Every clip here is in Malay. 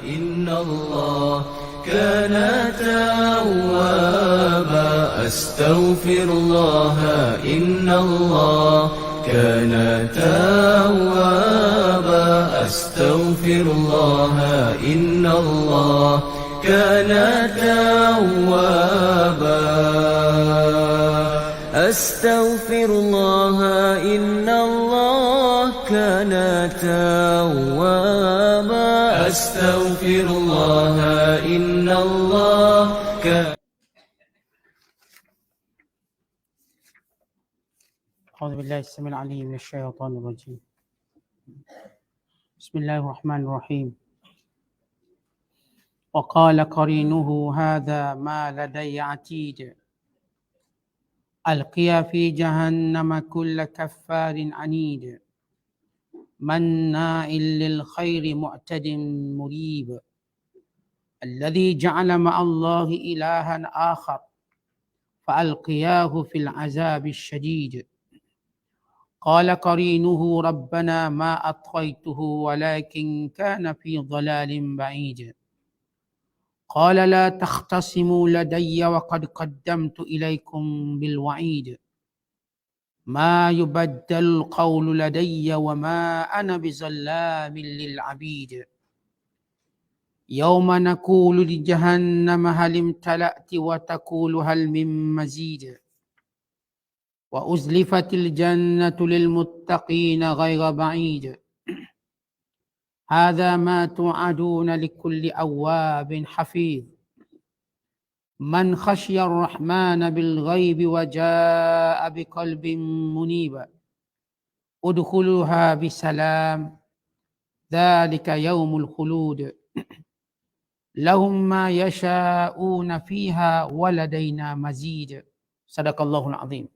إن الله كان توابا أستغفر الله إن الله كان توابا أستغفر الله إن الله كان توابا أستغفر الله إن الله كان توابا أستغفر الله إن الله كان. أعوذ بالله السميع العليم من الشيطان الرجيم. بسم الله الرحمن الرحيم. وقال قرينه هذا ما لدي عتيد ألقيا في جهنم كل كفار عنيد مناع للخير معتد مريب الذي جعل مع الله إلها آخر فألقياه في العذاب الشديد قال قرينه ربنا ما أطغيته ولكن كان في ضلال بعيد قال لا تختصموا لدي وقد قدمت إليكم بالوعيد ما يبدل القول لدي وما أنا بظلام للعبيد يوم نقول لجهنم هل امتلأت وتقول هل من مزيد وأزلفت الجنة للمتقين غير بعيد هذا ما توعدون لكل أواب حفيظ من خشي الرحمن بالغيب وجاء بقلب منيب ادخلوها بسلام ذلك يوم الخلود لهم ما يشاءون فيها ولدينا مزيد صدق الله العظيم.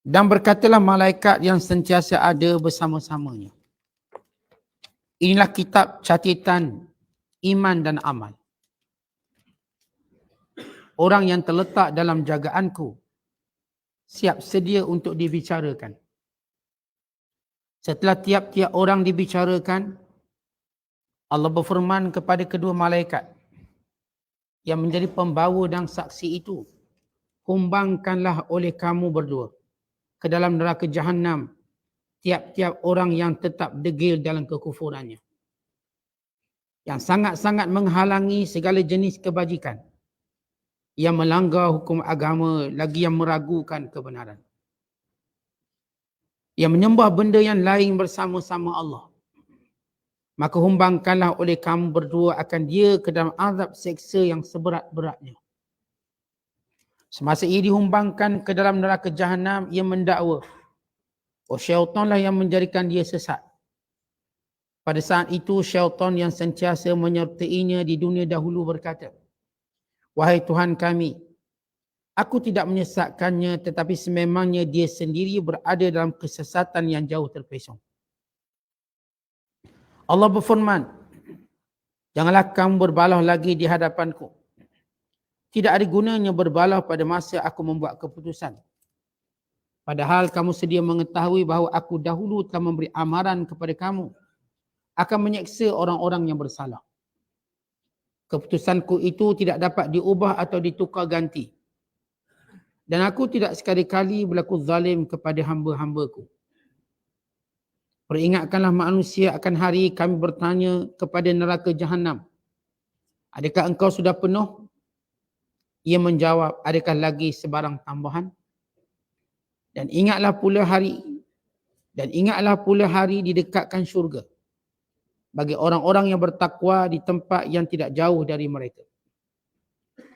Dan berkatalah malaikat yang sentiasa ada bersama-samanya. Inilah kitab catatan iman dan amal. Orang yang terletak dalam jagaanku siap sedia untuk dibicarakan. Setelah tiap-tiap orang dibicarakan, Allah berfirman kepada kedua malaikat yang menjadi pembawa dan saksi itu, kumbangkanlah oleh kamu berdua ke dalam neraka Jahannam tiap-tiap orang yang tetap degil dalam kekufurannya, yang sangat-sangat menghalangi segala jenis kebajikan, yang melanggar hukum agama, lagi yang meragukan kebenaran, yang menyembah benda yang lain bersama-sama Allah. Maka humbangkanlah oleh kamu berdua akan dia ke dalam azab seksa yang seberat-beratnya. Semasa ia dihumbangkan ke dalam neraka Jahannam, ia mendakwa, oh syaitanlah yang menjadikan dia sesat. Pada saat itu syaitan yang sentiasa menyertainya di dunia dahulu berkata, wahai Tuhan kami, aku tidak menyesatkannya, tetapi sememangnya dia sendiri berada dalam kesesatan yang jauh terpesong. Allah berfirman, janganlah kamu berbalah lagi di hadapanku. Tidak ada gunanya berbalah pada masa aku membuat keputusan. Padahal kamu sedia mengetahui bahawa aku dahulu telah memberi amaran kepada kamu akan menyeksa orang-orang yang bersalah. Keputusanku itu tidak dapat diubah atau ditukar ganti. Dan aku tidak sekali-kali berlaku zalim kepada hamba-hambaku. Peringatkanlah manusia akan hari kami bertanya kepada neraka Jahannam, adakah engkau sudah penuh? Ia menjawab, adakah lagi sebarang tambahan? Dan ingatlah pula hari didekatkan syurga bagi orang-orang yang bertakwa di tempat yang tidak jauh dari mereka.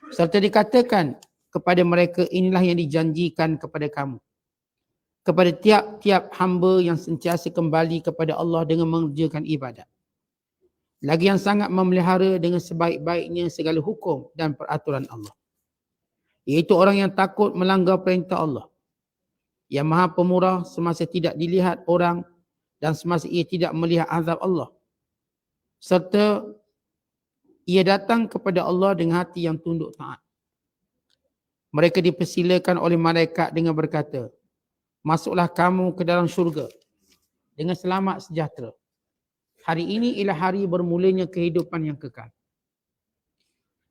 Serta dikatakan kepada mereka, inilah yang dijanjikan kepada kamu, kepada tiap-tiap hamba yang sentiasa kembali kepada Allah dengan mengerjakan ibadat, lagi yang sangat memelihara dengan sebaik-baiknya segala hukum dan peraturan Allah, iaitu orang yang takut melanggar perintah Allah, yang maha pemurah semasa tidak dilihat orang dan semasa ia tidak melihat azab Allah, serta ia datang kepada Allah dengan hati yang tunduk taat. Mereka dipersilakan oleh malaikat dengan berkata, masuklah kamu ke dalam syurga dengan selamat sejahtera. Hari ini ialah hari bermulanya kehidupan yang kekal.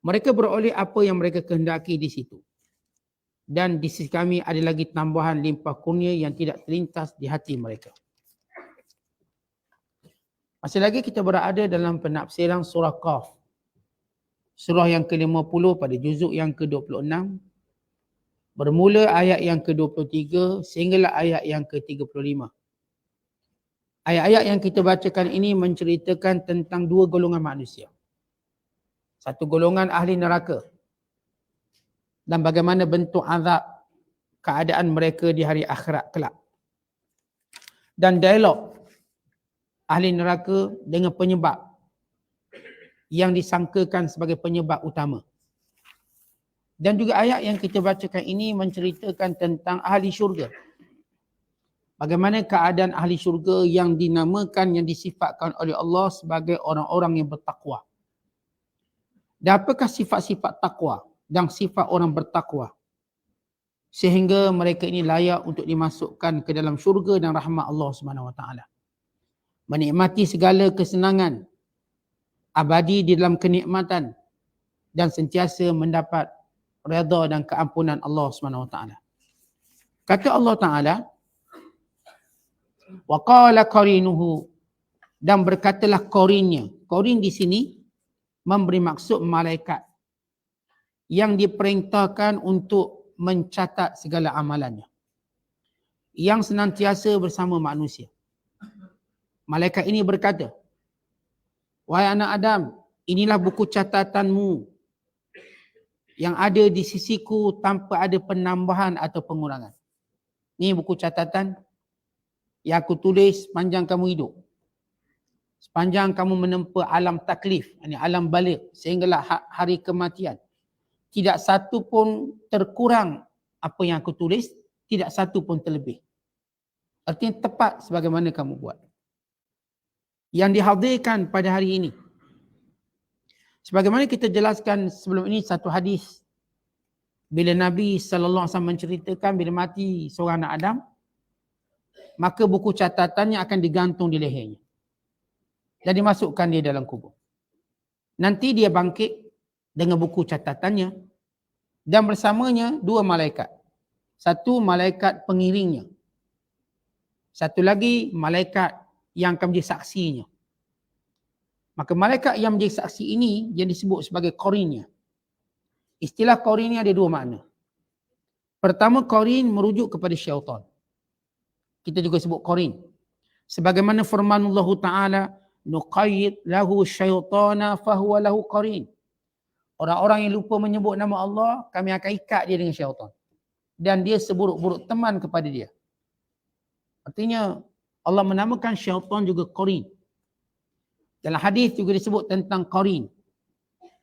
Mereka beroleh apa yang mereka kehendaki di situ. Dan di sisi kami ada lagi tambahan limpah kurnia yang tidak terlintas di hati mereka. Masih lagi kita berada dalam penafsiran surah Qaf. Surah yang ke-50 pada juzuk yang ke-26. Bermula ayat yang ke-23 sehinggalah ayat yang ke-35. Ayat-ayat yang kita bacakan ini menceritakan tentang dua golongan manusia. Satu golongan ahli neraka. Dan bagaimana bentuk azab keadaan mereka di hari akhirat kelak. Dan dialog ahli neraka dengan penyebab yang disangkakan sebagai penyebab utama. Dan juga ayat yang kita bacakan ini menceritakan tentang ahli syurga. Bagaimana keadaan ahli syurga yang dinamakan, yang disifatkan oleh Allah sebagai orang-orang yang bertakwa. Dan apakah sifat-sifat takwa dan sifat orang bertakwa sehingga mereka ini layak untuk dimasukkan ke dalam syurga dan rahmat Allah Subhanahu Wa Taala. Menikmati segala kesenangan abadi di dalam kenikmatan dan sentiasa mendapat redha dan keampunan Allah Subhanahu Wa Taala. Kata Allah Taala, wa qala qarinuhu, dan berkatalah qarinnya. Qarin di sini memberi maksud malaikat yang diperintahkan untuk mencatat segala amalannya, yang senantiasa bersama manusia. Malaikat ini berkata, wahai anak Adam, inilah buku catatanmu yang ada di sisiku tanpa ada penambahan atau pengurangan. Ini buku catatan yang aku tulis sepanjang kamu hidup. Sepanjang kamu menempa alam taklif, alam balik, sehinggalah hari kematian. Tidak satu pun terkurang apa yang aku tulis, tidak satu pun terlebih. Artinya tepat sebagaimana kamu buat. Yang dihadirkan pada hari ini. Sebagaimana kita jelaskan sebelum ini satu hadis. Bila Nabi SAW menceritakan bila mati seorang anak Adam, maka buku catatannya akan digantung di lehernya. Dan dimasukkan dia dalam kubur. Nanti dia bangkit dengan buku catatannya dan bersamanya dua malaikat. Satu malaikat pengiringnya. Satu lagi malaikat yang akan menjadi saksinya. Maka malaikat yang menjadi saksi ini yang disebut sebagai qarinnya. Istilah qarin ini ada dua makna. Pertama, qarin merujuk kepada syaitan. Kita juga sebut qarin. Sebagaimana firman Allah Ta'ala, nuqayyid lahu syaitana fahuwa lahu qarin. Orang-orang yang lupa menyebut nama Allah, kami akan ikat dia dengan syaitan. Dan dia seburuk-buruk teman kepada dia. Artinya, Allah menamakan syaitan juga qarin. Dalam hadis juga disebut tentang qarin.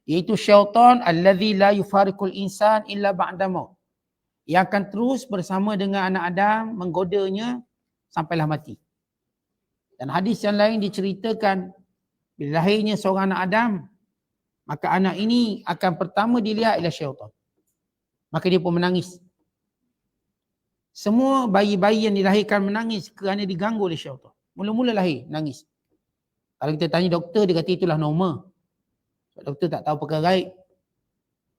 Iaitu syaitan allazi la yufariqul insan illa ba'da maut. Yang akan terus bersama dengan anak Adam, menggodanya sampailah mati. Dan hadis yang lain diceritakan, bila lahirnya seorang anak Adam, maka anak ini akan pertama dilihat ialah syaitan. Maka dia pun menangis. Semua bayi-bayi yang dilahirkan menangis kerana diganggu oleh syaitan. Mula-mula lahir, nangis. Kalau kita tanya doktor, dia kata itulah normal. Sebab doktor tak tahu perkara gaib.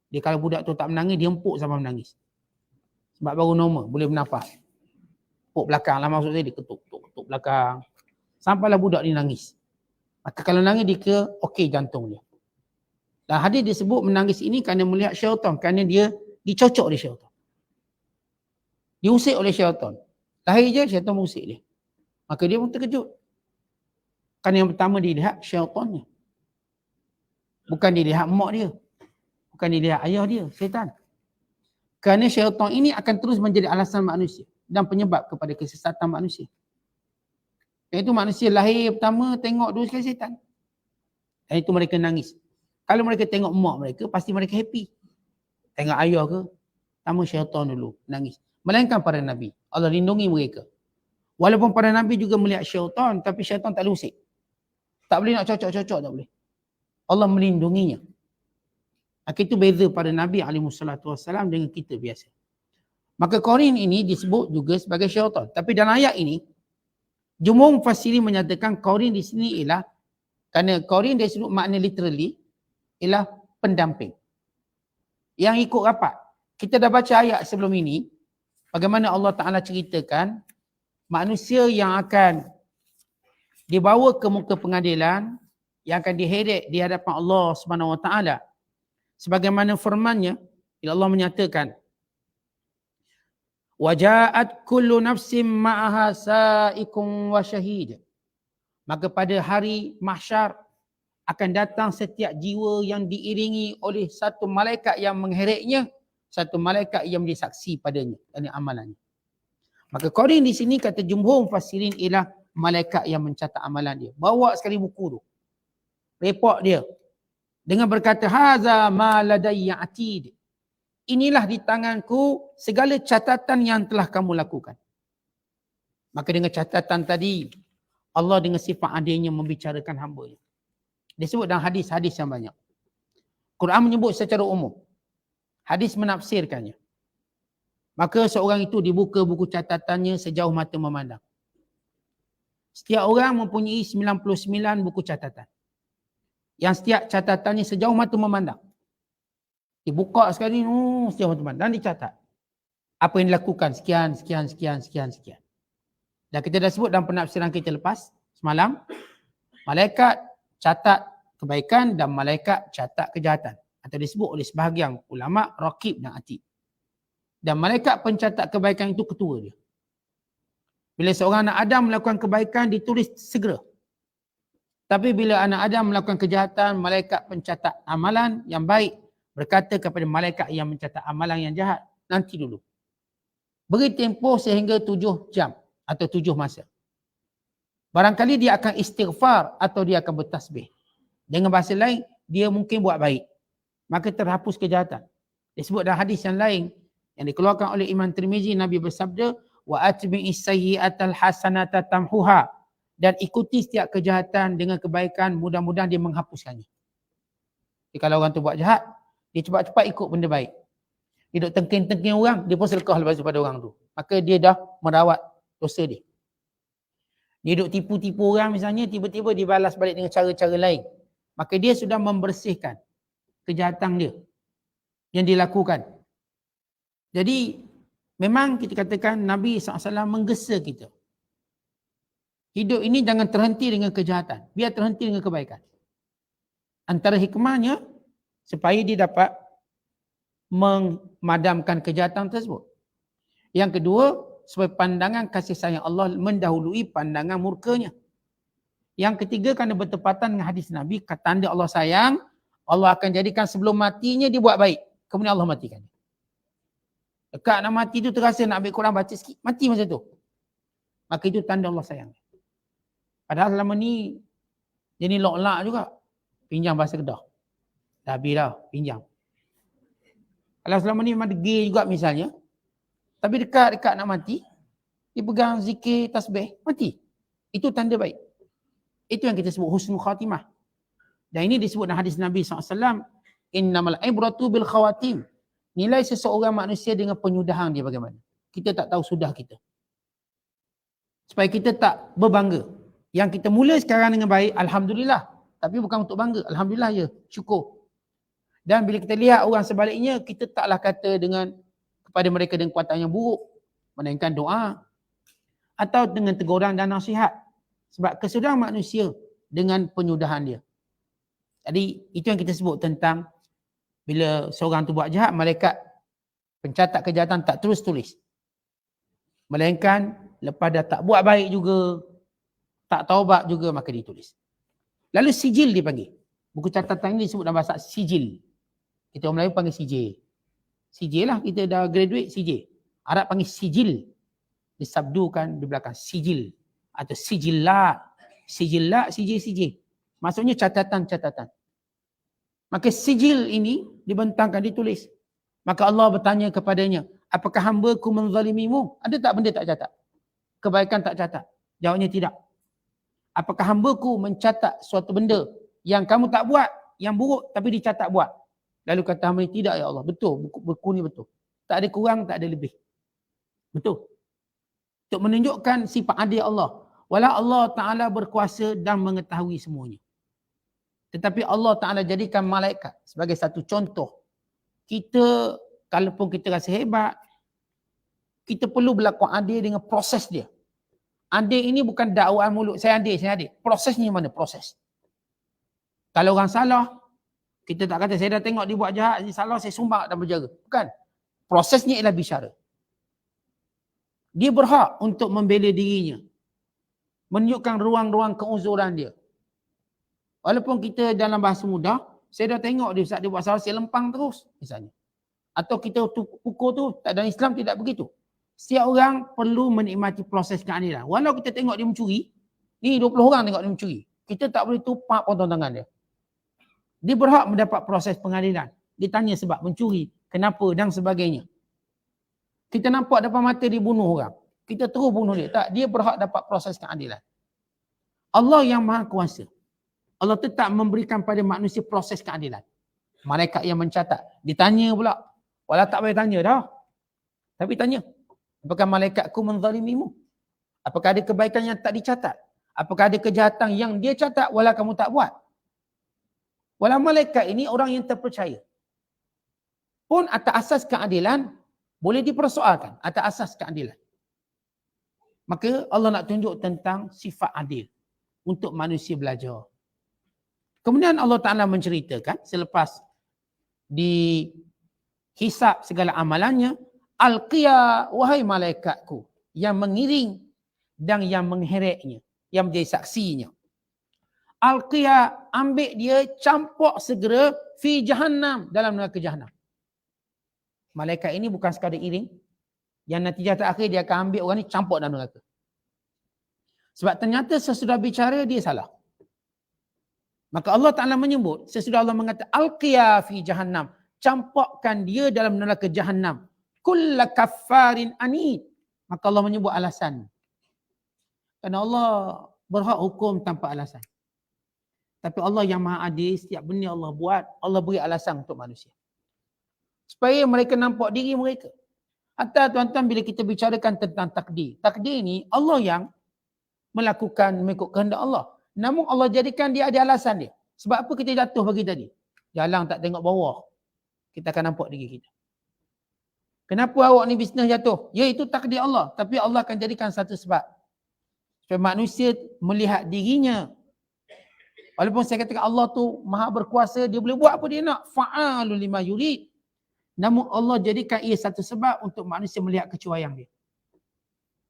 Dia kalau budak tu tak menangis, dia empuk sampai menangis. Sebab baru normal, boleh bernafas. Empuk belakang lah maksud saya, dia ketuk belakang. Sampailah budak ni nangis. Maka kalau nangis dia kira okey jantung dia. Dan hadis disebut menangis ini kerana melihat syaitan. Kerana dia dicocok oleh syaitan. Diusik oleh syaitan. Lahir je syaitan mengusik dia. Maka dia pun terkejut. Kerana yang pertama dilihat syaitannya. Bukan dilihat mak dia. Bukan dilihat ayah dia, syaitan. Kerana syaitan ini akan terus menjadi alasan manusia. Dan penyebab kepada kesesatan manusia. Iaitu manusia lahir pertama tengok dua sekali syaitan. Dan itu mereka nangis. Kalau mereka tengok mak mereka, pasti mereka happy. Tengok ayah ke, pertama syaitan dulu, nangis. Melainkan para Nabi. Allah lindungi mereka. Walaupun para Nabi juga melihat syaitan, tapi syaitan tak lusik. Tak boleh nak cocok-cocok, tak boleh. Allah melindunginya. Maka itu beza pada Nabi SAW dengan kita biasa. Maka qarin ini disebut juga sebagai syaitan. Tapi dalam ayat ini, Jumhur mufassirin menyatakan qarin di sini ialah, kerana qarin dari sudut makna literally ialah pendamping. Yang ikut rapat. Kita dah baca ayat sebelum ini, bagaimana Allah Ta'ala ceritakan manusia yang akan dibawa ke muka pengadilan, yang akan diheret di hadapan Allah Subhanahu Wa Ta'ala. Sebagaimana firman-Nya, bila Allah menyatakan, وَجَاءَتْ كُلُّ نَفْسٍ مَعَهَا سَائِقٌ وَشَهِيدٌ. Maka pada hari mahsyar akan datang setiap jiwa yang diiringi oleh satu malaikat yang mengheretnya, satu malaikat yang menjadi saksi padanya dan amalannya. Maka qarin di sini kata jumhur mufassirin ialah malaikat yang mencatat amalan dia. Bawa sekali buku tu, report dia, dengan berkata haza ma ladayya atid. Inilah di tanganku segala catatan yang telah kamu lakukan. Maka dengan catatan tadi, Allah dengan sifat adilnya membicarakan hamba-Nya. Disebut dalam hadis-hadis yang banyak. Quran menyebut secara umum. Hadis menafsirkannya. Maka seorang itu dibuka buku catatannya sejauh mata memandang. Setiap orang mempunyai 99 buku catatan. Yang setiap catatannya sejauh mata memandang. Dibuka sekali, sejauh mata memandang, dan dicatat. Apa yang dilakukan, sekian. Dan kita dah sebut dalam penafsiran kita lepas, semalam, malaikat catat kebaikan dan malaikat catat kejahatan. Atau disebut oleh sebahagian ulama raqib dan atid. Dan malaikat pencatat kebaikan itu ketua dia. Bila seorang anak Adam melakukan kebaikan, ditulis segera. Tapi bila anak Adam melakukan kejahatan, malaikat pencatat amalan yang baik berkata kepada malaikat yang mencatat amalan yang jahat, nanti dulu. Beri tempoh sehingga 7 jam atau 7 masa. Barangkali dia akan istighfar atau dia akan bertasbih. Dengan bahasa lain, dia mungkin buat baik. Maka terhapus kejahatan. Disebut dalam hadis yang lain yang dikeluarkan oleh Imam Tirmizi, Nabi bersabda, wa atbi'is sayyi'atal hasanata tamhuha, dan ikuti setiap kejahatan dengan kebaikan, mudah-mudahan dia menghapuskannya. Jadi kalau orang tu buat jahat, dia cepat-cepat ikut benda baik. Dia duk tengking-tengking orang, dia pun sedekah lepas pada orang tu. Maka dia dah merawat dosa dia. Dia duk tipu-tipu orang misalnya, tiba-tiba dibalas balik dengan cara-cara lain. Maka dia sudah membersihkan kejahatan dia yang dilakukan. Jadi memang kita katakan Nabi SAW menggesa kita. Hidup ini jangan terhenti dengan kejahatan. Biar terhenti dengan kebaikan. Antara hikmahnya, supaya dia dapat memadamkan kejahatan tersebut. Yang kedua, supaya pandangan kasih sayang Allah mendahului pandangan murkanya. Yang ketiga, kerana bertepatan dengan hadis Nabi, tanda Allah sayang, Allah akan jadikan sebelum matinya dia buat baik. Kemudian Allah matikan. Dekat nak mati tu terasa nak ambil Quran baca sikit, mati masa tu. Maka itu tanda Allah sayang. Padahal selama ni jadi lok-lak juga. Pinjam bahasa Kedah. Dah habis dah, pinjam. Kalau selama ni memang degil juga misalnya, tapi dekat-dekat nak mati, dia pegang zikir, tasbih, mati. Itu tanda baik. Itu yang kita sebut husnul khatimah. Dan ini disebut dalam hadis Nabi SAW, innamal ibratu bil khawatim. Nilai seseorang manusia dengan penyudahan dia bagaimana. Kita tak tahu sudah kita. Supaya kita tak berbangga. Yang kita mula sekarang dengan baik, Alhamdulillah. Tapi bukan untuk bangga. Alhamdulillah ya, syukur. Dan bila kita lihat orang sebaliknya, kita taklah kata dengan kepada mereka dengan kuatan yang buruk. Melainkan doa. Atau dengan teguran dan nasihat. Sebab kesudahan manusia dengan penyudahan dia. Jadi itu yang kita sebut tentang bila seorang tu buat jahat, malaikat pencatat kejahatan tak terus tulis. Melainkan lepas dah tak buat baik juga, tak taubat juga, maka ditulis. Lalu sijil dipanggil. Buku catatan ini disebut dalam bahasa sijil. Kita orang Melayu panggil sijil. Sijil lah, kita dah graduate sijil. Arab panggil sijil. Disabdukan di belakang sijil. Atau sijillat. Sijillat, sijil-sijil. Maksudnya catatan-catatan. Maka sijil ini dibentangkan, ditulis. Maka Allah bertanya kepadanya, apakah hamba-Ku menzalimimu? Ada tak benda tak catat? Kebaikan tak catat? Jawabnya tidak. Apakah hamba-Ku mencatat suatu benda yang kamu tak buat, yang buruk tapi dicatat buat? Lalu kata hamba, tidak ya Allah. Betul, buku ni betul. Tak ada kurang, tak ada lebih. Betul. Untuk menunjukkan sifat adil Allah. Walau Allah Ta'ala berkuasa dan mengetahui semuanya. Tetapi Allah Ta'ala jadikan malaikat sebagai satu contoh. Kita, kalaupun kita rasa hebat, kita perlu berlaku adil dengan proses dia. Adil ini bukan dakwaan mulut, saya adil. Prosesnya mana? Proses. Kalau orang salah, kita tak kata saya dah tengok dia buat jahat, dia salah, saya sumbang dan berjaga. Bukan. Prosesnya ialah bicara. Dia berhak untuk membela dirinya. Menunjukkan ruang-ruang keuzuran dia. Walaupun kita dalam bahasa mudah, saya dah tengok dia saat dia buat salah, saya lempang terus misalnya. Atau kita pukul tu, dalam Islam tidak begitu. Setiap orang perlu menikmati proses keadilan. Walau kita tengok dia mencuri, ni 20 orang tengok dia mencuri. Kita tak boleh tupak potong tangan dia. Dia berhak mendapat proses pengadilan. Ditanya sebab mencuri, kenapa dan sebagainya. Kita nampak depan mata dia bunuh orang. Kita terus bunuh dia. Tak, dia berhak dapat proses keadilan. Allah yang Maha Kuasa. Allah tetap memberikan pada manusia proses keadilan. Malaikat yang mencatat. Ditanya pula. Walau tak boleh tanya dah. Tapi tanya. Apakah malaikatku menzalimimu? Apakah ada kebaikan yang tak dicatat? Apakah ada kejahatan yang dia catat walau kamu tak buat? Walau malaikat ini orang yang terpercaya. Pun atas asas keadilan, boleh dipersoalkan atas asas keadilan. Maka Allah nak tunjuk tentang sifat adil untuk manusia belajar. Kemudian Allah Ta'ala menceritakan selepas dihisap segala amalannya, Alqiya wahai malaikatku yang mengiring dan yang menghereknya, yang menjadi saksinya. Alqiya, ambil dia, campur segera fi jahannam, dalam neraka jahannam. Malaikat ini bukan sekadar iring, yang natijah terakhir dia akan ambil orang ni campur dalam neraka. Sebab ternyata sesudah bicara dia salah. Maka Allah Ta'ala menyebut, sesudah Allah mengatakan Alqiya fi jahannam, campurkan dia dalam neraka jahannam. Kulla kaffarin anid. Maka Allah menyebut alasan. Kerana Allah berhak hukum tanpa alasan. Tapi Allah yang Maha Adil, setiap benda Allah buat, Allah beri alasan untuk manusia. Supaya mereka nampak diri mereka. Hatta tuan-tuan bila kita bicarakan tentang takdir. Takdir ni Allah yang melakukan mengikut kehendak Allah. Namun Allah jadikan dia ada alasan dia. Sebab apa kita jatuh pagi tadi? Jalan tak tengok bawah. Kita akan nampak diri kita. Kenapa awak ni bisnes jatuh? Ya, itu takdir Allah. Tapi Allah akan jadikan satu sebab. Supaya manusia melihat dirinya. Walaupun saya katakan Allah tu maha berkuasa, dia boleh buat apa dia nak. Fa'alul lima yurid. Namun Allah jadikan ia satu sebab untuk manusia melihat kecuaian dia.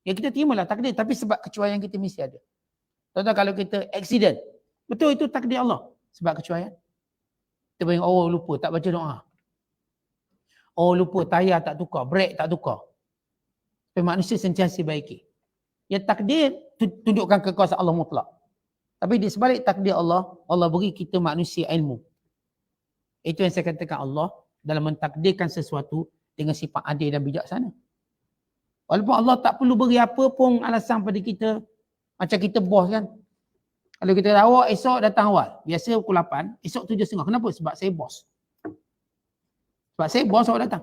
Ya, kita terimalah takdir, tapi sebab kecuaian kita mesti ada. Contoh kalau kita accident. Betul, itu takdir Allah. Sebab kecuaian. Kita bayang, oh lupa, tak baca doa. Oh lupa, tayar tak tukar, brake tak tukar. Supaya manusia sentiasa baiki. Ya, takdir tunjukkan kekuasaan Allah mutlak. Tapi di sebalik takdir Allah, Allah beri kita manusia ilmu. Itu yang saya katakan Allah dalam mentakdirkan sesuatu dengan sifat adil dan bijaksana. Walaupun Allah tak perlu beri apa pun alasan pada kita. Macam kita bos kan. Kalau kita kata awak esok datang awal. Biasa pukul 8, esok 7.30. Kenapa? Sebab saya bos. Sebab saya bos awak datang.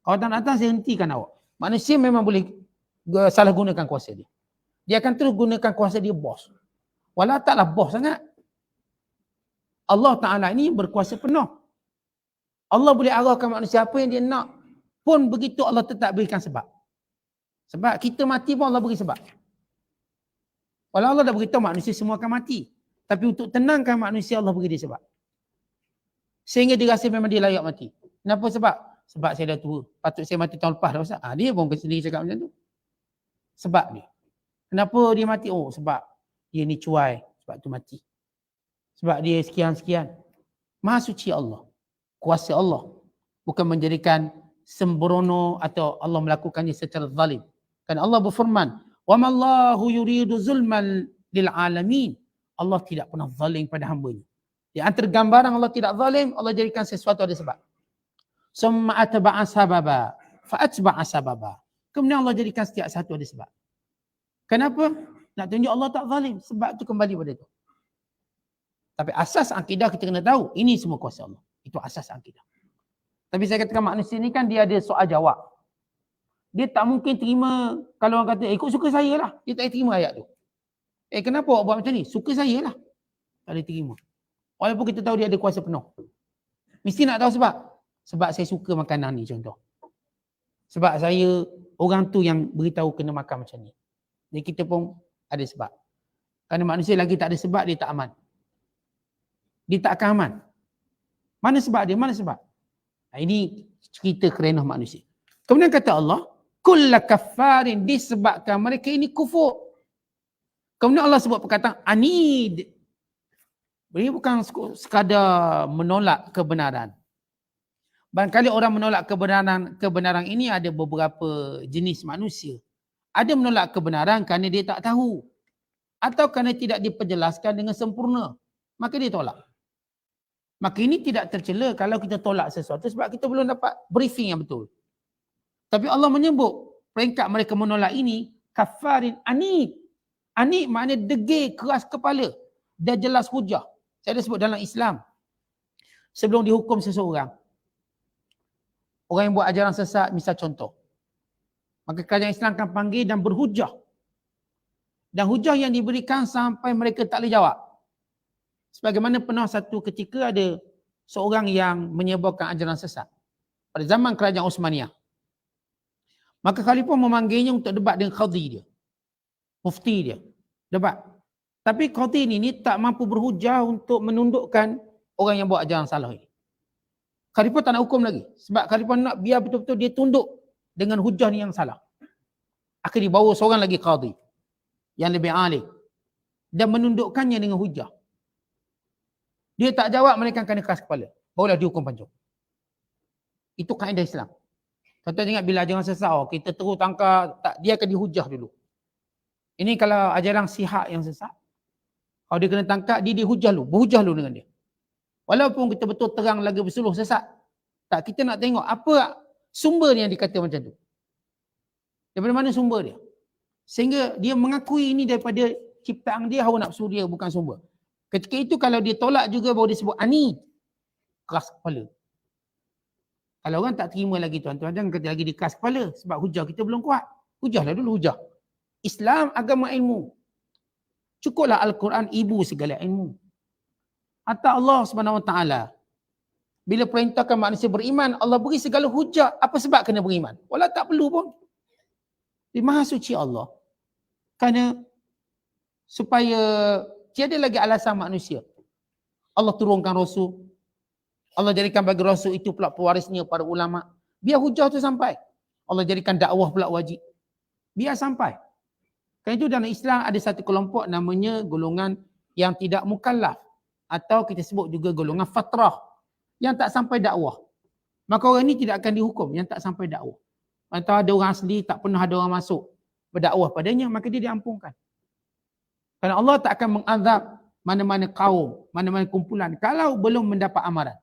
Kalau tak datang saya hentikan awak. Manusia memang boleh salah gunakan kuasa dia. Dia akan terus gunakan kuasa dia bos. Walau taklah bos sangat. Allah Ta'ala ini berkuasa penuh. Allah boleh arahkan manusia apa yang dia nak. Pun begitu Allah tetap berikan sebab. Sebab kita mati pun Allah beri sebab. Walau Allah dah beritahu manusia semua akan mati. Tapi untuk tenangkan manusia Allah beri dia sebab. Sehingga dia rasa memang dia layak mati. Kenapa sebab? Sebab saya dah tua. Patut saya mati tahun lepas dah Ustaz. Dia pun sendiri cakap macam tu. Sebab dia. Kenapa dia mati? Oh sebab dia ni cuai. Sebab tu mati. Sebab dia sekian-sekian. Maha suci Allah. Kuasa Allah. Bukan menjadikan sembrono atau Allah melakukannya secara zalim. Kerana Allah berfirman, وَمَا اللَّهُ يُرِيدُ ظُلْمًا لِلْعَالَمِينَ. Allah tidak pernah zalim pada hamba-Nya. Di antara gambaran Allah tidak zalim, Allah jadikan sesuatu ada sebab. ثُمَّ أَتْبَعَ سَبَبًا فَأَتْبَعَ سَبَبًا. Kemudian Allah jadikan setiap satu ada sebab. Kenapa? Nak tunjuk Allah tak zalim. Sebab tu kembali pada itu. Tapi asas akidah kita kena tahu, ini semua kuasa Allah. Itu asas akidah. Tapi saya katakan manusia ni kan dia ada soal jawab. Dia tak mungkin terima kalau orang kata ikut suka saya lah. Dia tak terima ayat tu. Kenapa awak buat macam ni? Suka saya lah. Tak boleh terima. Walaupun kita tahu dia ada kuasa penuh. Mesti nak tahu sebab. Sebab saya suka makanan ni contoh. Sebab saya, orang tu yang beritahu kena makan macam ni. Jadi kita pun ada sebab. Kerana manusia lagi tak ada sebab, dia tak aman. Dia tak akan aman. Mana sebab dia? Mana sebab? Ini cerita kerenah manusia. Kemudian kata Allah, kulla kaffarin, disebabkan mereka ini kufur. Kemudian Allah sebut perkataan anid. Ini bukan sekadar menolak kebenaran. Barangkali orang menolak kebenaran ini ada beberapa jenis manusia. Ada menolak kebenaran kerana dia tak tahu. Atau kerana tidak diperjelaskan dengan sempurna. Maka dia tolak. Maka ini tidak tercela kalau kita tolak sesuatu sebab kita belum dapat briefing yang betul. Tapi Allah menyebut peringkat mereka menolak ini kafarin anid. Anid maknanya degil, keras kepala. Dah jelas hujah. Saya ada sebut dalam Islam. Sebelum dihukum seseorang. Orang yang buat ajaran sesat, misal contoh. Maka kerajaan Islam akan panggil dan berhujah. Dan hujah yang diberikan sampai mereka tak boleh jawab. Sebagaimana pernah satu ketika ada seorang yang menyebarkan ajaran sesat. Pada zaman kerajaan Osmaniyah. Maka khalifah memanggilnya untuk debat dengan qadhi dia. Mufti dia. Debat. Tapi qadhi ini tak mampu berhujah untuk menundukkan orang yang buat ajaran salah ini. Khalifah tak nak hukum lagi. Sebab khalifah nak biar betul-betul dia tunduk dengan hujah ni yang salah. Akhirnya dibawa seorang lagi qadhi. Yang lebih alim. Dan menundukkannya dengan hujah. Dia tak jawab, mereka akan keras kepala. Barulah dihukum pancung. Itu kaedah Islam. Contoh ingat bila ajaran sesat, kita terus tangkap, dia akan dihujah dulu. Ini kalau ajaran sihak yang sesat, kalau dia kena tangkap, dia dihujah dulu. Berhujah dulu dengan dia. Walaupun kita betul terang lagi bersuluh sesat. Tak, kita nak tengok apa sumber yang dikata macam tu. Daripada mana sumber dia? Sehingga dia mengakui ini daripada ciptaan dia, hawa nafsu dia bukan sumber. Ketika itu kalau dia tolak juga baru dia sebut ani. Keras kepala. Kalau orang tak terima lagi tuan-tuan, jangan kata lagi dia keras kepala. Sebab hujah kita belum kuat. Hujahlah dulu hujah. Islam agama ilmu. Cukuplah Al-Quran ibu segala ilmu. Hatta Allah SWT bila perintahkan manusia beriman, Allah beri segala hujah. Apa sebab kena beriman? Walau tak perlu pun. Di Maha Suci Allah. Kerana supaya tiada lagi alasan manusia. Allah turunkan Rasul. Allah jadikan bagi Rasul itu pula pewarisnya para ulama. Biar hujah tu sampai. Allah jadikan dakwah pula wajib. Biar sampai. Kerana itu dalam Islam ada satu kelompok namanya golongan yang tidak mukallaf. Atau kita sebut juga golongan fatrah. Yang tak sampai dakwah. Maka orang ini tidak akan dihukum yang tak sampai dakwah. Atau ada orang asli tak pernah ada orang masuk berdakwah padanya, maka dia diampunkan. Kerana Allah tak akan mengazab mana-mana kaum, mana-mana kumpulan kalau belum mendapat amaran.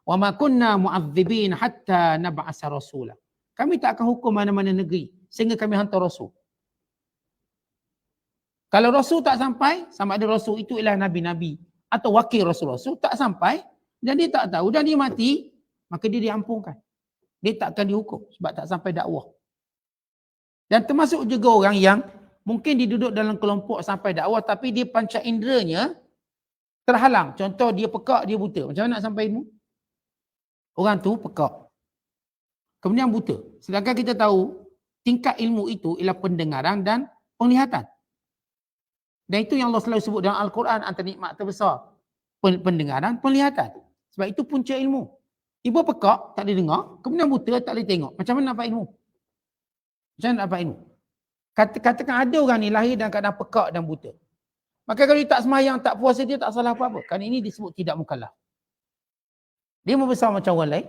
Wa ma kunna mu'adzibin hatta nab'asa rasula. Kami tak akan hukum mana-mana negeri sehingga kami hantar rasul. Kalau rasul tak sampai, sama ada rasul itu ialah nabi-nabi atau wakil rasul-rasul tak sampai dan dia tak tahu dan dia mati, maka dia diampunkan. Dia tak akan dihukum sebab tak sampai dakwah. Dan termasuk juga orang yang mungkin dia duduk dalam kelompok sampai dakwah tapi dia panca inderanya terhalang. Contoh dia pekak, dia buta. Macam mana nak sampai ilmu? Orang tu pekak. Kemudian buta. Sedangkan kita tahu tingkat ilmu itu ialah pendengaran dan penglihatan. Dan itu yang Allah selalu sebut dalam Al-Quran antara nikmat terbesar. Pendengaran, penglihatan. Sebab itu punca ilmu. Ibu pekak, tak boleh dengar. Kemudian buta, tak boleh tengok. Macam mana dapat ilmu? Macam mana dapat ilmu? Katakan ada orang ni lahir dalam keadaan pekak dan buta. Maka kalau dia tak sembahyang, tak puasa, dia tak salah apa-apa. Kerana ini disebut tidak mukallaf. Dia membesar macam orang lain.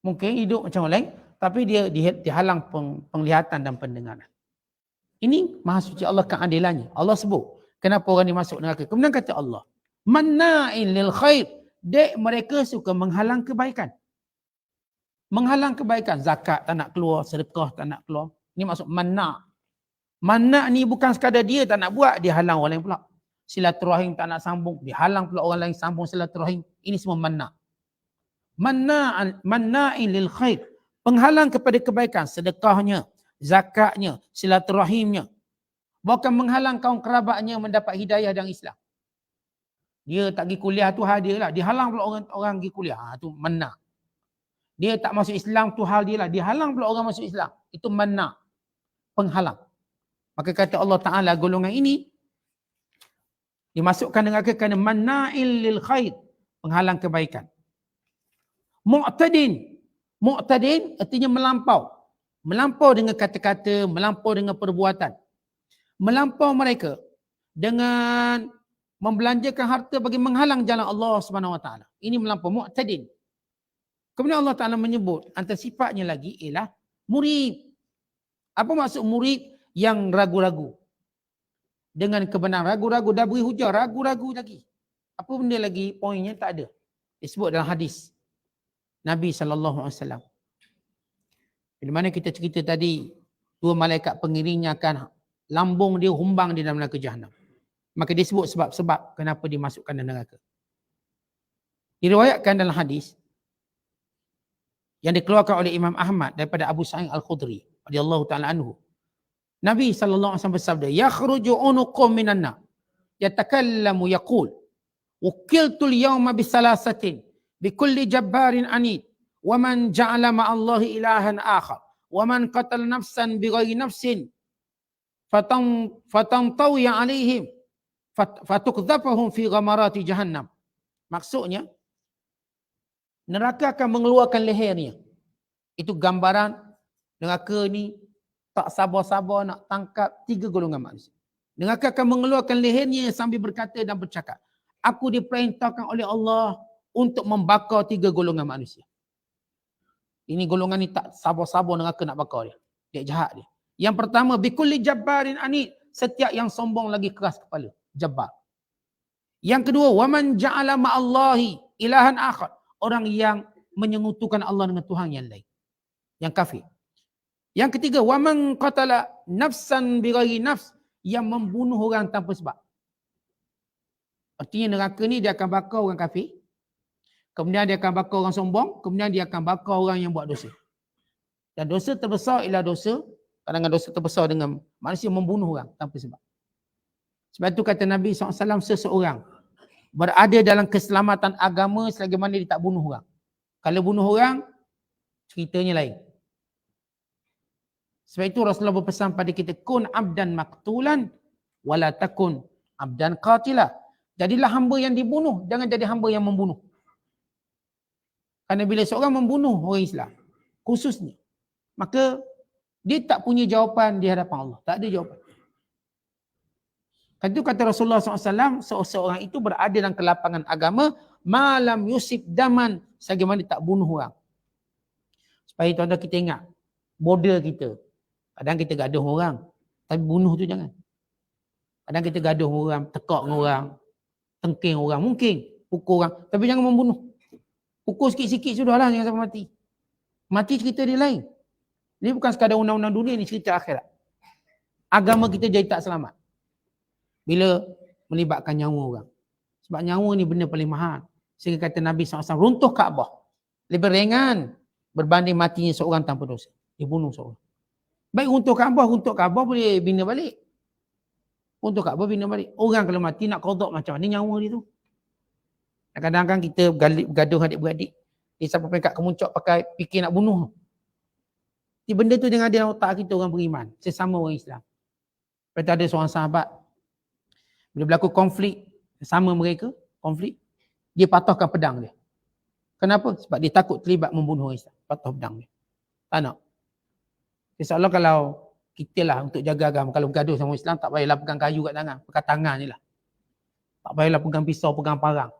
Mungkin hidup macam orang lain. Tapi dia dihalang penglihatan dan pendengaran. Ini Maha Suci Allah keadilannya. Allah sebut. Kenapa orang ni masuk neraka. Kemudian kata Allah. Manna'in lil khair. Dek mereka suka menghalang kebaikan. Menghalang kebaikan. Zakat tak nak keluar. Sedekah tak nak keluar. Ini maksud manna'. Manna' ni bukan sekadar dia tak nak buat. Dia halang orang lain pula. Silaturahim tak nak sambung. Dia halang pula orang lain sambung silaturahim. Ini semua manna'. Manna'in lil khair. Penghalang kepada kebaikan. Sedekahnya. Zakatnya. Silaturahimnya. Bukan menghalang kaum kerabatnya mendapat hidayah dan Islam. Dia tak pergi kuliah tu hal dia lah. Dia halang pula orang pergi kuliah. Tu mana. Dia tak masuk Islam tu hal dia lah. Dia halang pula orang masuk Islam. Itu mana. Penghalang. Maka kata Allah Ta'ala golongan ini dimasukkan neraka kerana manna'il lil khair. Penghalang kebaikan. Mu'tadin. Mu'tadin artinya melampau. Melampau dengan kata-kata, melampau dengan perbuatan. Melampau mereka dengan membelanjakan harta bagi menghalang jalan Allah Subhanahu Wa Taala. Ini melampau mu'tadin. Kemudian Allah Taala menyebut antara sifatnya lagi ialah murib. Apa maksud murib? Yang ragu-ragu. Dengan kebenaran ragu-ragu, dah beri hujah, ragu-ragu lagi. Apa benda lagi? Poinnya tak ada. Disebut dalam hadis Nabi SAW. Di mana kita cerita tadi, dua malaikat pengiringnya akan lambung dia, humbang di dalam neraka Jahannam. Maka disebut sebab-sebab kenapa dimasukkan dalam neraka. Diriwayatkan dalam hadis yang dikeluarkan oleh Imam Ahmad daripada Abu Sa'id Al-Khudri radhiyallahu taala anhu. Nabi sallallahu alaihi wasallam bersabda, "Yakhruju unuqum minan nar, yatakallamu yaqul, ukiltu al-yawma bisalasatin, bikulli jabbarin anid, wa man ja'ala ma'allahi ilahan akhar, wa man qatala nafsan bighairi nafsin, fatantawi alaihim, fatukdzafahum fi ghamarati jahannam." Maksudnya, neraka akan mengeluarkan lehernya. Itu gambaran neraka ni tak sabar-sabar nak tangkap tiga golongan manusia. Neraka akan mengeluarkan lehernya sambil berkata dan bercakap, "Aku diperintahkan oleh Allah untuk membakar tiga golongan manusia." Ini golongan ni tak sabar-sabar neraka nak bakar dia. Dia jahat dia. Yang pertama, bikulli jabbarin anid. Setiap yang sombong lagi keras kepala. Jabbar. Yang kedua, waman ja'ala ma'allahi ilahan akhar. Orang yang menyekutukan Allah dengan Tuhan yang lain. Yang kafir. Yang ketiga, waman qatala nafsan bighairi nafs. Yang membunuh orang tanpa sebab. Artinya neraka ni dia akan bakar orang kafir. Kemudian dia akan bakar orang sombong. Kemudian dia akan bakar orang yang buat dosa. Dan dosa terbesar ialah dosa. Kadang-kadang dosa terbesar dengan manusia membunuh orang tanpa sebab. Sebab itu kata Nabi SAW, seseorang berada dalam keselamatan agama selagi mana dia tak bunuh orang. Kalau bunuh orang, ceritanya lain. Sebab itu Rasulullah berpesan pada kita, kun abdan maktulan wala takun abdan qatila. Jadilah hamba yang dibunuh, jangan jadi hamba yang membunuh. Kerana bila seorang membunuh orang Islam, khususnya, maka dia tak punya jawapan di hadapan Allah. Tak ada jawapan. Itu kata Rasulullah SAW, seorang itu berada dalam kelapangan agama, malam yusib daman, selagi mana dia tak bunuh orang. Supaya tuan-tuan kita ingat, border kita. Kadang kita gaduh orang, tapi bunuh tu jangan. Kadang kita gaduh orang, tekak dengan orang, tengking orang, mungkin pukul orang, tapi jangan membunuh. Pukul sikit-sikit sudahlah, jangan sampai mati. Mati cerita dia lain. Ini bukan sekadar undang-undang dunia, ini cerita akhirat. Agama kita jadi tak selamat bila melibatkan nyawa orang. Sebab nyawa ni benda paling mahal. Sehingga kata Nabi SAW, runtuh Kaabah lebih ringan berbanding matinya seorang tanpa dosa. Dia bunuh seorang. Baik runtuh Kaabah boleh bina balik. Runtuh Kaabah bina balik. Orang kalau mati nak qada macam mana nyawa dia tu. Kadang-kadang kita bergaduh adik-beradik. Dia sampai peringkat kemuncak pakai fikir nak bunuh. Di benda tu jangan ada dalam otak kita orang beriman. Sesama orang Islam. Seperti ada seorang sahabat. Bila berlaku konflik sama mereka, konflik, dia patahkan pedang dia. Kenapa? Sebab dia takut terlibat membunuh orang Islam. Patah pedang dia. Tak nak. InsyaAllah kalau kita lah untuk jaga agama, kalau bergaduh sama Islam, tak payahlah pegang kayu kat tangan. Pegang tangan je lah. Tak payahlah pegang pisau, pegang parang.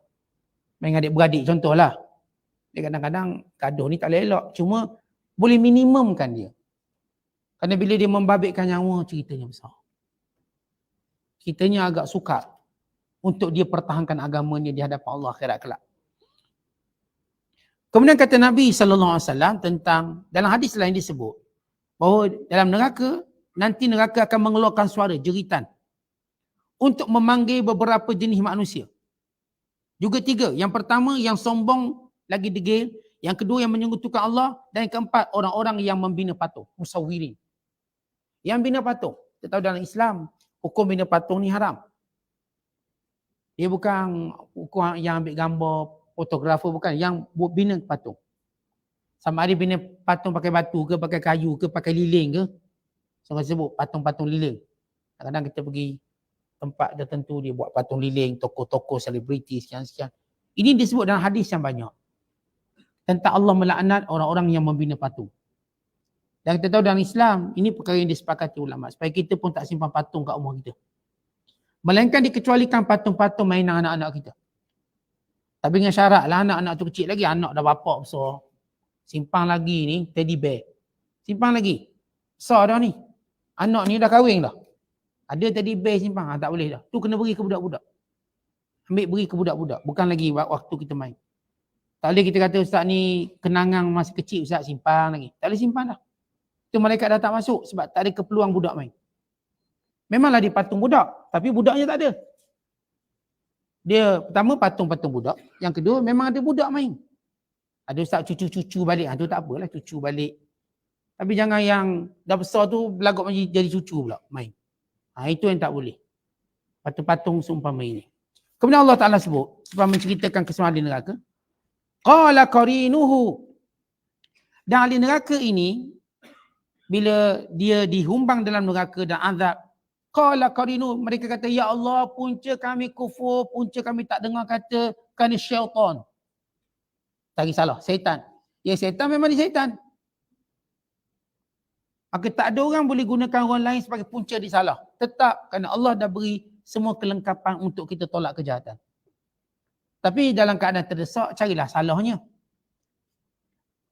Main adik-beradik contohlah. Dia kadang-kadang gaduh ni tak elok. Cuma boleh minimumkan dia. Kerana bila dia membabitkan nyawa, ceritanya besar. Ceritanya agak sukar untuk dia pertahankan agamanya di hadapan Allah akhirat kelak. Kemudian kata Nabi SAW tentang, dalam hadis lain disebut, bahawa dalam neraka, nanti neraka akan mengeluarkan suara, jeritan. Untuk memanggil beberapa jenis manusia. Juga tiga. Yang pertama, yang sombong lagi degil. Yang kedua, yang menyekutukan Allah. Dan yang keempat, orang-orang yang membina patung. Musawwirin. Yang bina patung. Kita tahu dalam Islam, Hukum bina patung ni haram. Dia bukan hukum yang ambil gambar fotografer, bukan. Yang buat bina patung. Sama ada bina patung pakai batu ke, pakai kayu ke, pakai liling ke. Saya sebut patung-patung liling. Kadang-kadang kita pergi tempat tertentu, dia buat patung liling, tokoh-tokoh, selebriti, sekian-sekian. Ini disebut dalam hadis yang banyak. Tentang Allah melaknat orang-orang yang membina patung. Dan kita tahu dalam Islam, ini perkara yang disepakati ulama. Supaya kita pun tak simpan patung kat rumah kita. Melainkan dikecualikan patung-patung mainan anak-anak kita. Tapi dengan syarat lah anak-anak tu kecil lagi, anak dah bapak besar. Simpan lagi ni teddy bear. Simpan lagi. Besar dah ni. Anak ni dah kahwin dah. Ada teddy bear simpan, tak boleh dah. Tu kena beri ke budak-budak. Ambil beri ke budak-budak. Bukan lagi waktu kita main. Tak boleh kita kata ustaz ni kenangan masa kecil ustaz simpan lagi. Tak boleh simpan dah. Tu malaikat dah tak masuk sebab tak ada keperluan budak main. Memanglah dia patung budak, tapi budaknya tak ada. Dia pertama patung-patung budak, yang kedua memang ada budak main. Ada ustaz cucu-cucu balik, tu tak apalah cucu balik. Tapi jangan yang dah besar tu berlagut jadi cucu pula main. Itu yang tak boleh. Patung-patung seumpama ini. Kemudian Allah Ta'ala sebut, sebab menceritakan kesemuanya ahli neraka. Qala qarinuhu. Dan ahli neraka ini, bila dia dihumbang dalam neraka dan azab, qala qarinu, mereka kata, ya Allah, punca kami kufur, punca kami tak dengar kata kerana syaitan. Tak kisahlah, syaitan. Ya syaitan memang dia syaitan. Maka tak ada orang boleh gunakan orang lain sebagai punca dia salah. Tetap kerana Allah dah beri semua kelengkapan untuk kita tolak kejahatan. Tapi dalam keadaan terdesak, carilah salahnya.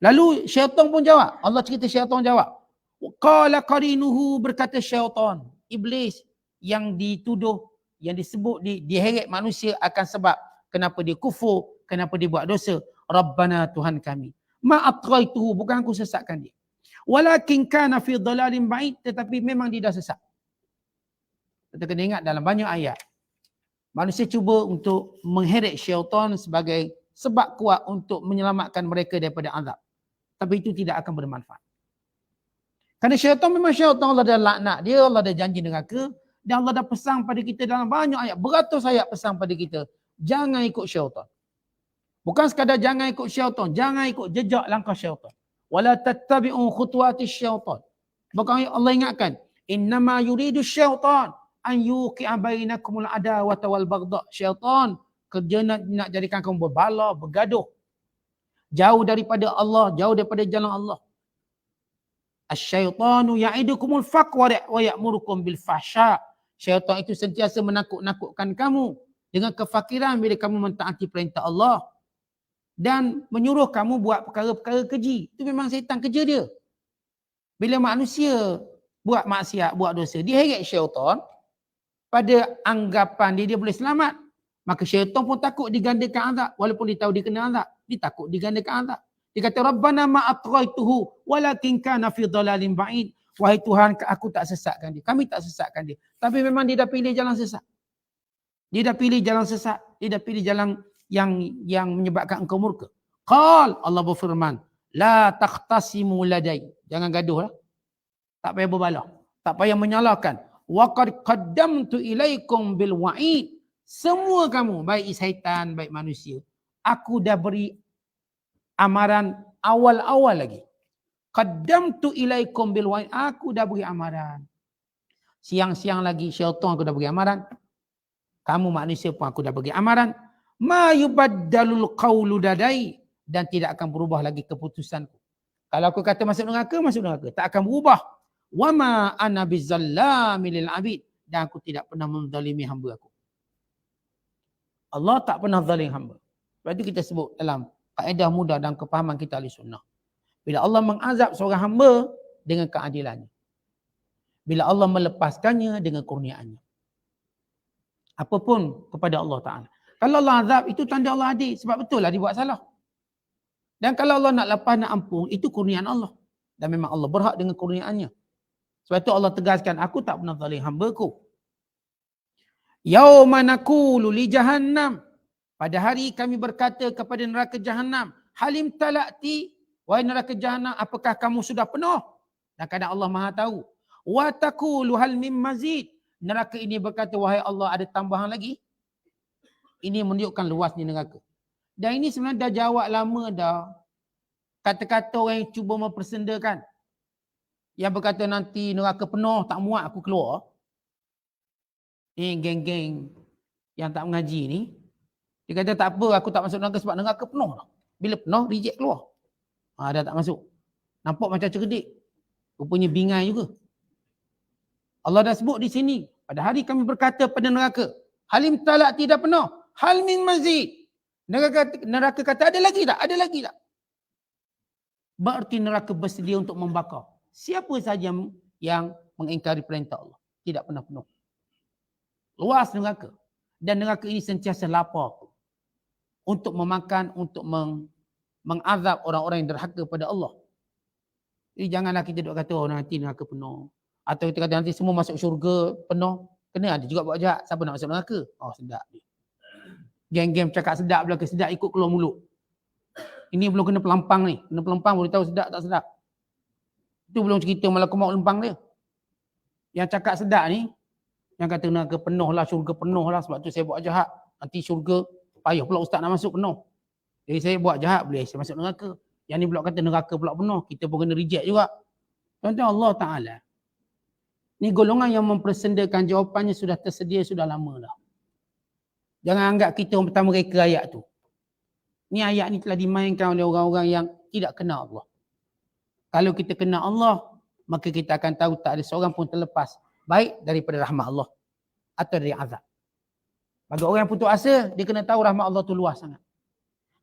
Lalu syaitan pun jawab. Allah cerita syaitan jawab. Qala qarinuhu, berkata syaitan. Iblis yang dituduh, yang disebut, diheret manusia akan sebab kenapa dia kufur, kenapa dia buat dosa. Rabbana, Tuhan kami. Ma'atraituhu, bukan aku sesatkan dia. Walakin kana fi dhalalin ba'id, tetapi memang dia dah sesat. Kita kena ingat dalam banyak ayat. Manusia cuba untuk mengheret syaitan sebagai sebab kuat untuk menyelamatkan mereka daripada azab. Tapi itu tidak akan bermanfaat. Kerana syaitan memang syaitan, Allah dah laknat dia, Allah dah janji neraka. Dan Allah dah pesan pada kita dalam banyak ayat, beratus ayat pesan pada kita. Jangan ikut syaitan. Bukan sekadar jangan ikut syaitan, jangan ikut jejak langkah syaitan. Wala tattabi'u khutuwatis syaitan. Bahkan Allah ingatkan, innama yuridu syaitan an yuqi'a bainakumul adawata wal baghdha. Syaitan kerja nak jadikan kamu berbala, bergaduh. Jauh daripada Allah, jauh daripada jalan Allah. Asy-syaitanu ya'idukumul faqra wa ya'murukum bil fahsya. Syaitan itu sentiasa menakut-nakutkan kamu dengan kefakiran bila kamu mentaati perintah Allah dan menyuruh kamu buat perkara-perkara keji. Itu memang syaitan kerja dia. Bila manusia buat maksiat, buat dosa, dia heret syaitan pada anggapan dia boleh selamat. Maka syaitan pun takut digandakan azab. Walaupun dia tahu dia kena azab, dia takut digandakan azab. Dia kata, Rabbana ma'atraituhu walakin kana fi dhalalin ba'id. Wahai Tuhan, aku tak sesatkan dia. Kami tak sesatkan dia. Tapi memang dia dah pilih jalan sesat. Dia dah pilih jalan sesat. Dia dah pilih jalan yang menyebabkan engkau murka. Qal, Allah berfirman, la takhtasimu ladai. Jangan gaduh lah. Tak payah berbalah. Tak payah menyalahkan. Wa qad qaddamtu ilaikum bil wa'id. Semua kamu, baik syaitan, baik manusia, aku dah beri amaran awal-awal lagi. Qaddamtu ilaikum bil wa'id. Aku dah beri amaran. Siang-siang lagi syaitan aku dah beri amaran. Kamu manusia pun aku dah bagi amaran. Ma yubaddalul qawlu dadai. Dan tidak akan berubah lagi keputusanku. Kalau aku kata masuk neraka, masuk neraka. Tak akan berubah. Wa ma ana bizallami lil abid. Dan aku tidak pernah menzalimi hamba aku. Allah tak pernah zalim hamba. Sebab itu kita sebut dalam kaedah mudah dan kefahaman kita ahli sunnah. Bila Allah mengazab seorang hamba dengan keadilannya. Bila Allah melepaskannya dengan kurniaannya. Apapun kepada Allah Ta'ala. Kalau Allah azab, itu tanda Allah adil. Sebab betul lah dia buat salah. Dan kalau Allah nak lepas, nak ampun, itu kurniaan Allah. Dan memang Allah berhak dengan kurniaannya. Sebab itu Allah tegaskan, aku tak pernah zalim hamba-Ku. Yauma naqulu li jahannam. Pada hari kami berkata kepada neraka jahannam, halim talati, wahai neraka jahannam, apakah kamu sudah penuh? Dan kadang Allah Maha tahu. Wa taqulu hal mim mazid. Neraka ini berkata, wahai Allah, ada tambahan lagi. Ini menunjukkan luasnya neraka. Dan ini sebenarnya dah jawab lama dah. Kata-kata orang yang cuba mempersendakan. Yang berkata nanti neraka penuh, tak muat aku keluar. Ini geng-geng yang tak mengaji ni. Dia kata tak apa, aku tak masuk neraka sebab neraka penuh dah. Bila penuh, reject keluar. Dah tak masuk. Nampak macam cerdik. Rupanya bingai juga. Allah dah sebut di sini. Pada hari kami berkata pada neraka, halim talak tidak penuh. Hal min mazid. Neraka kata ada lagi tak? Ada lagi tak? Berarti neraka bersedia untuk membakar. Siapa saja yang mengingkari perintah Allah. Tidak pernah penuh. Luas neraka. Dan neraka ini sentiasa lapar. Untuk memakan, untuk mengazab orang-orang yang derhaka pada Allah. Jadi janganlah kita duk kata, oh nanti neraka penuh. Atau kita kata nanti semua masuk syurga penuh. Kena ada juga buat jahat. Siapa nak masuk neraka? Oh sedap dia. Geng-geng cakap sedap belaka, sedap ikut keluar mulut. Ini belum kena pelampang ni. Kena pelampang boleh tahu sedap tak sedap. Itu belum cerita malaikat maut lempang dia. Yang cakap sedap ni, yang kata neraka penuh lah, syurga penuh lah, sebab tu saya buat jahat. Nanti syurga, payah pula ustaz nak masuk penuh. Jadi saya buat jahat, boleh saya masuk neraka. Yang ni pula kata neraka pula penuh, kita pun kena reject juga. Tuan-tuan, Allah Ta'ala. Ni golongan yang mempersendakan, jawapannya sudah tersedia, sudah lama dah. Jangan anggap kita orang pertama reka ayat tu. Ni ayat ni telah dimainkan oleh orang-orang yang tidak kenal Allah. Kalau kita kenal Allah, maka kita akan tahu tak ada seorang pun terlepas. Baik daripada rahmat Allah atau dari azab. Bagi orang yang putus asa, dia kena tahu rahmat Allah tu luas sangat.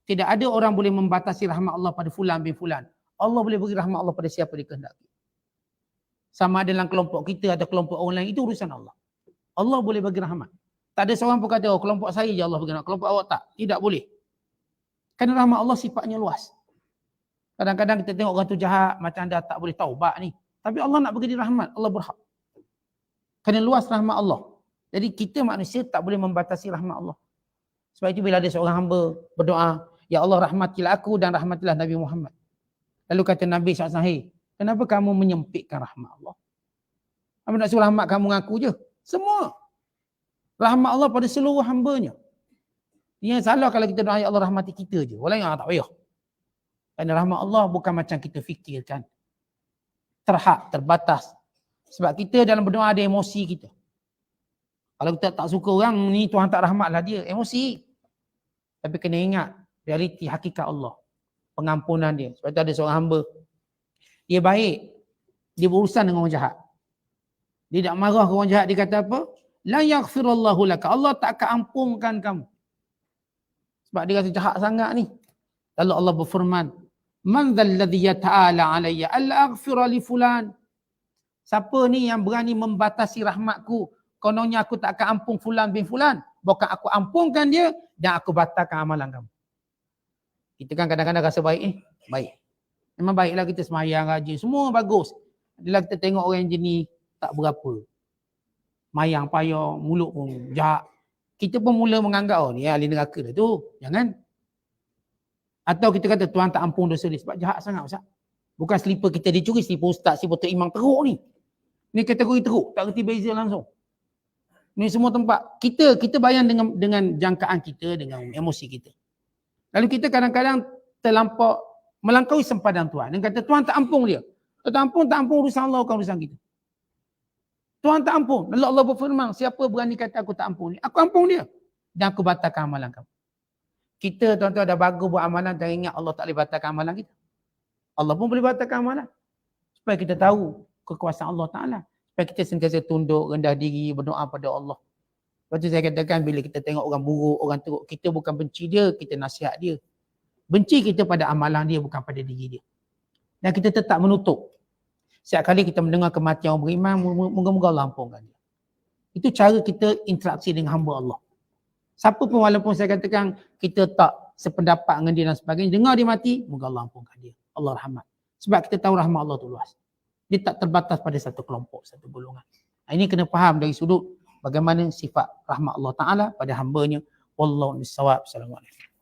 Tidak ada orang boleh membatasi rahmat Allah pada fulan bin fulan. Allah boleh beri rahmat Allah pada siapa dia kehendaki. Sama ada dalam kelompok kita atau kelompok orang lain, itu urusan Allah. Allah boleh bagi rahmat. Tak ada seorang pun kata, oh kelompok saya je Allah bagi rahmat, kelompok awak tak. Tidak boleh. Kerana rahmat Allah sifatnya luas. Kadang-kadang kita tengok orang tu jahat, macam dah tak boleh taubat ni. Tapi Allah nak bagi dia rahmat, Allah berhak. Kerana luas rahmat Allah. Jadi kita manusia tak boleh membatasi rahmat Allah. Sebab itu bila ada seorang hamba berdoa, ya Allah rahmatilah aku dan rahmatilah Nabi Muhammad. Lalu kata Nabi SAW, kenapa kamu menyempitkan rahmat Allah? Kamu nak suruh rahmat kamu ngaku je. Semua. Rahmat Allah pada seluruh hambanya. Yang salah kalau kita doa, ya Allah rahmati kita je. Orang yang tak payah. Kerana rahmat Allah bukan macam kita fikirkan. Terhad, terbatas. Sebab kita dalam berdoa ada emosi kita. Kalau kita tak suka orang ni, Tuhan tak rahmatlah dia. Emosi. Tapi kena ingat, realiti hakikat Allah. Pengampunan dia. Sebab tu ada seorang hamba. Dia baik. Dia berurusan dengan orang jahat. Dia tak marah ke orang jahat. Dia kata apa? La yaghfirullahu laka. Allah tak akan ampunkan kamu. Sebab dia rasa jahat sangat ni. Lalu Allah berfirman, man dzalladzi yata'ala alayya alla aghfira li fulan. Siapa ni yang berani membatasi rahmatku? Kononnya aku tak akan ampun fulan bin fulan. Bukan aku ampunkan dia dan aku batalkan amalan kamu. Kita kan kadang-kadang rasa baik baik. Memang baiklah kita semayang, rajin, semua bagus. Bila kita tengok orang jenis tak berapa. Mayang payah, mulut pun jahat. Kita pun mula menganggap, oh ni ahli neraka dah tu. Jangan. Atau kita kata Tuhan tak ampun dosa dia sebab jahat sangat Ustaz. Bukan selipar kita dicuri, selipar ustaz, selipar Tok Imam teruk ni. Ni kategori teruk, tak reti beza langsung. Ni semua tempat kita bayang dengan jangkaan kita, dengan emosi kita. Lalu kita kadang-kadang terlampau melampaui sempadan Tuhan. Dia kata Tuhan tak ampun dia. Tak ampun urusan Allah, bukan urusan kita. Tuhan tak ampun. Lalu Allah berfirman, siapa berani kata aku tak ampun ni? Aku ampun dia. Dan aku batalkan amalan kamu. Kita tuan-tuan dah bagus buat amalan dan ingat Allah tak boleh batalkan amalan kita. Allah pun boleh batalkan amalan. Supaya kita tahu kekuasaan Allah Ta'ala. Supaya kita sentiasa tunduk, rendah diri, berdoa pada Allah. Lepas tu saya katakan bila kita tengok orang buruk, orang teruk, kita bukan benci dia, kita nasihat dia. Benci kita pada amalan dia, bukan pada diri dia. Dan kita tetap menutup. Setiap kali kita mendengar kematian orang beriman, moga-moga Allah ampunkan dia. Itu cara kita interaksi dengan hamba Allah. Siapa pun walaupun saya katakan kita tak sependapat dengan dia dan sebagainya, dengar dia mati, moga Allah ampunkan dia. Allah rahmat. Sebab kita tahu rahmat Allah tu luas. Dia tak terbatas pada satu kelompok, satu golongan. Ini kena faham dari sudut bagaimana sifat rahmat Allah Ta'ala pada hambanya. Wallahu a'lam bishawab. Assalamualaikum.